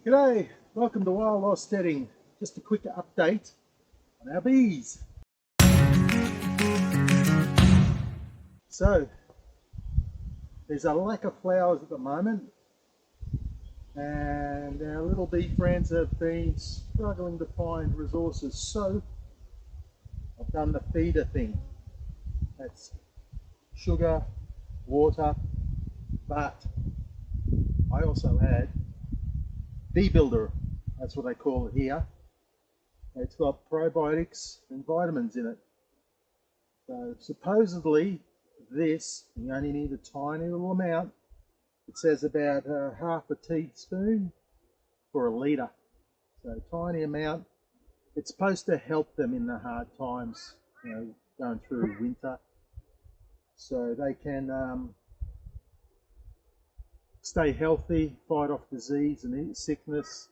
G'day, welcome to Wild Homesteading. Just a quick update on our bees. So, there's a lack of flowers at the moment, and our little bee friends have been struggling to find resources. So, I've done the feeder thing. That's sugar, water, but I also add Bee Builder, that's what they call it here. It's got probiotics and vitamins in it. So supposedly this, you only need a tiny little amount. It says about half a teaspoon for a litre. So tiny amount. It's supposed to help them in the hard times, going through winter. So they can stay healthy, fight off disease and sickness,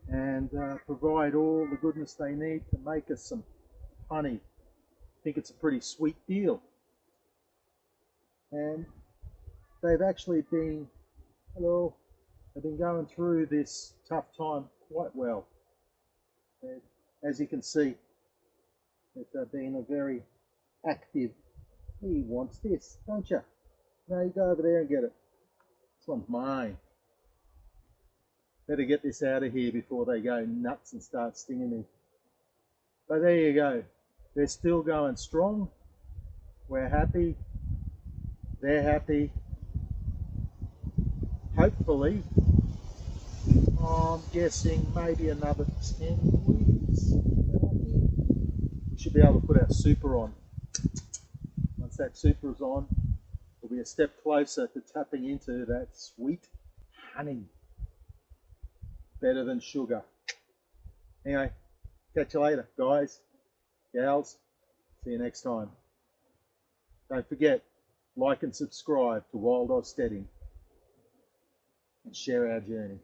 and provide all the goodness they need to make us some honey. I think it's a pretty sweet deal. And they've actually been, they've been going through this tough time quite well. As you can see, they've been a very active. He wants this, don't you? No, you go over there and get it. This one's mine. Better get this out of here before they go nuts and start stinging me. But there you go. They're still going strong. We're happy. They're happy. Hopefully, I'm guessing maybe another 10 weeks. We should be able to put our super on. Once that super is on, we'll be a step closer to tapping into that sweet honey. Better than sugar. Anyway, catch you later, guys, gals. See you next time. Don't forget, like and subscribe to Wild Homesteading and share our journey.